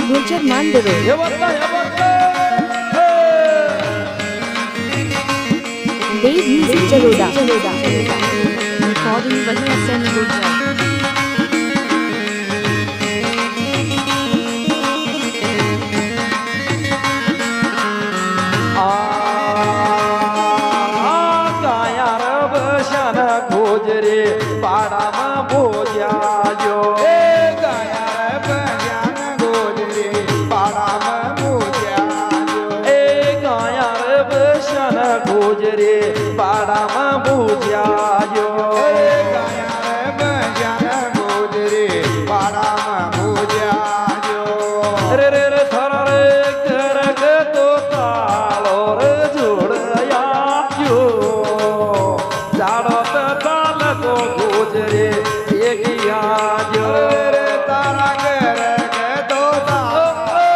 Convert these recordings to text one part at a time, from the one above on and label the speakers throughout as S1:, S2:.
S1: गुर्जर मांडरो देव music चलोदा recording वही SN Gurjar
S2: Gojare पाड़ा में भोजा जो गोजरे पाड़ा में भूजा जो गोजरे पाड़ा में भूजा जो रे रे रे थर रे कर के तो तालो रे जोड़या जो जाड़ो ते ताल तो गोजरे एगिया जो रे तारा कर के तो तालो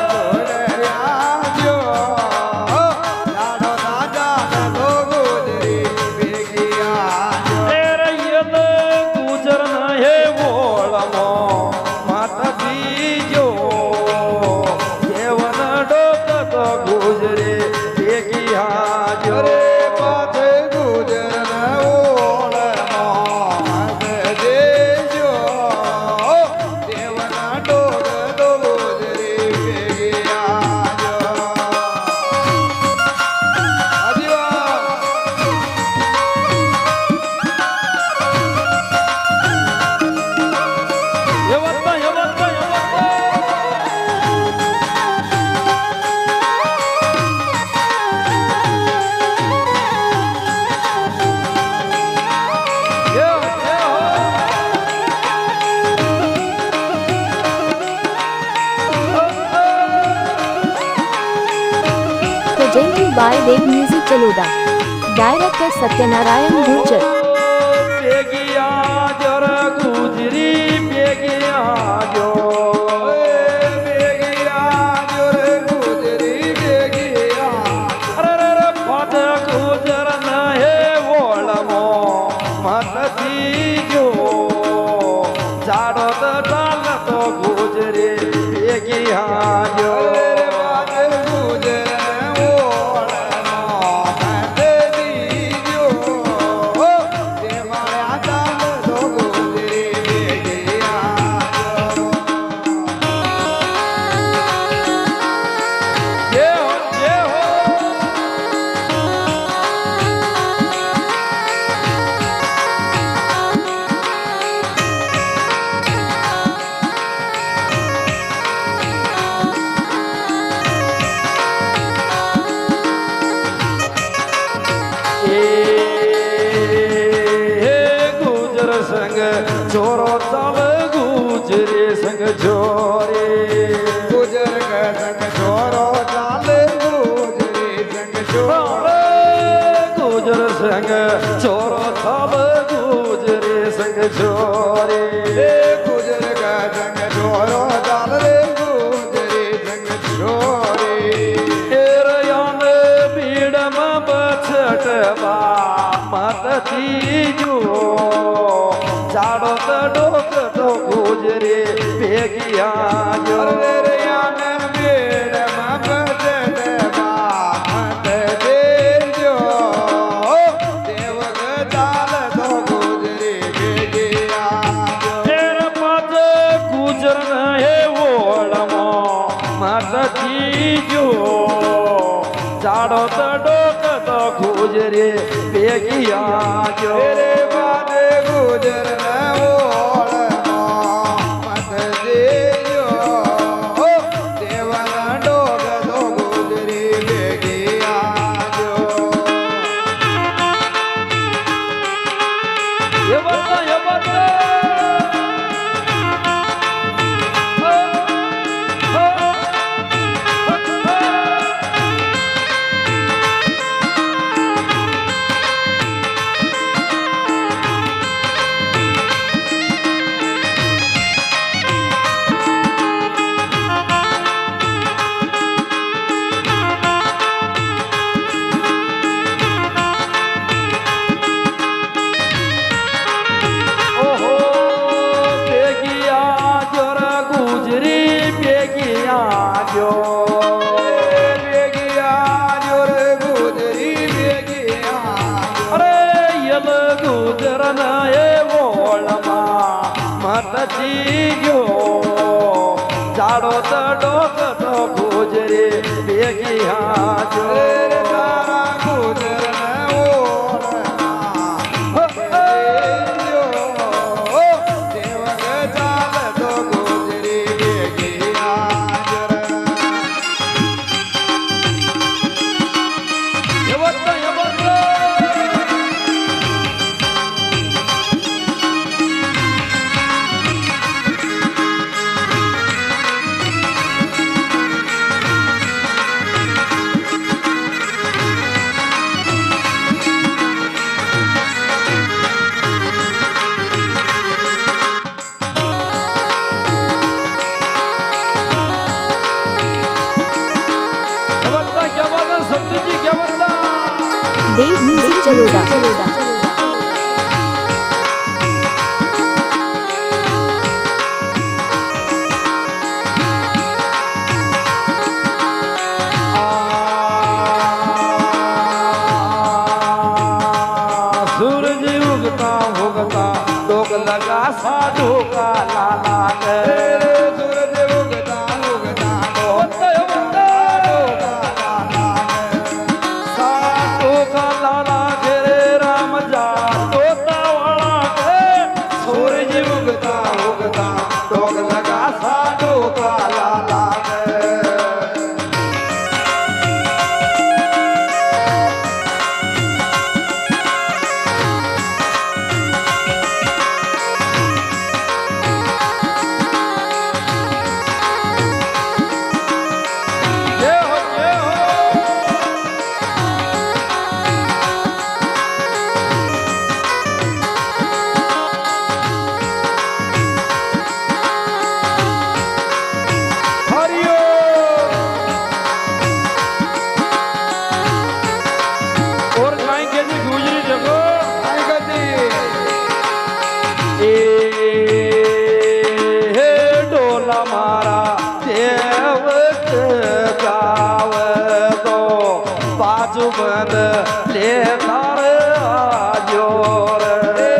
S2: जोड़या जो
S1: by Dev Music Chaluda. Director Satyanarayan Gurjar.
S2: बेगिया जर गुजरी बेगिया जो बेगिया जर गुजरी बेगिया अरे रे पद गुजर न है वोलमो मत दीजो जाड़ो दाल तो गुजरे बेगिया जो संग छोरो चल गुजरे संग छोरे गुजर का संग छोरो चल गुजरे संग छोरे गुजर संग छोरो चल गुजरे संग छोरे गुजर का संग छोरो चल गुजरे संग छोरे यान भीड़ में बछटवा मत तीजो जाड़ो तो डोक तो गुजरे बेगिया जो रे यान बेड़ में बजटवा मत देजो देव गजाल तो गुजरे बेगिया जो तेरे पद गुजर है वोलमो मत दीजो जाड़ो तो डोक तो गुजरे बेगिया जो रे बाद गुजर ગુજરન એ ઓળમાં મતજી ગયો જાડો તડો કતો ગુજરે ભેગી હાજો તારા ગુજરન
S1: देव म्यूजिक चलोदा
S2: सूरज उगता उगता डोक लगा साधु का लाला के सूरज उगता उगता डोक लगा साधु का लाला के राम जा तोता वाला के सूरज उगता उगता डोक लगा साधु का लाला के बन ले तार आजो रे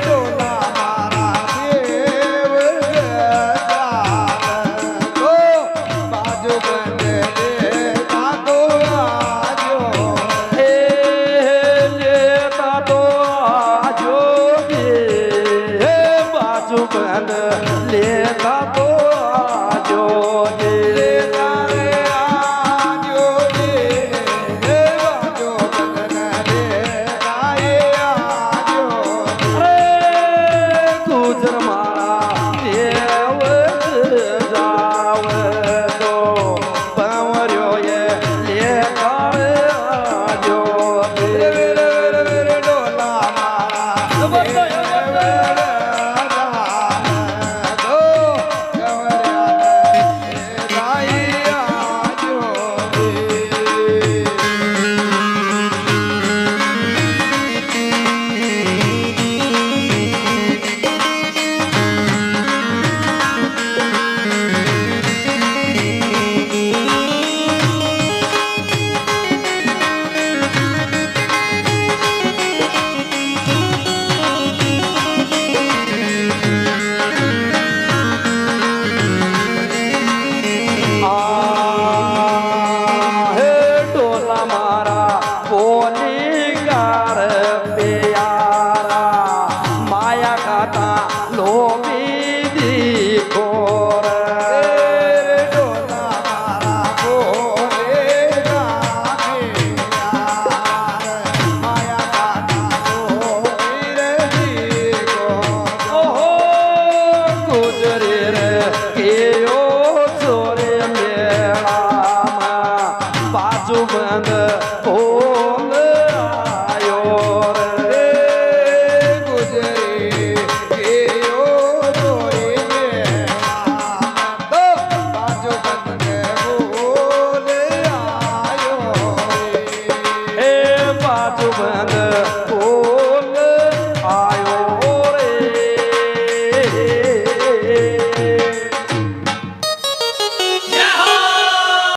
S2: डोला मारा देव तो बाजू बन ले तातो आजो हे लेता तो आजो हे बाजू बन लेता तो आजो ले तारे बाजू बंद हो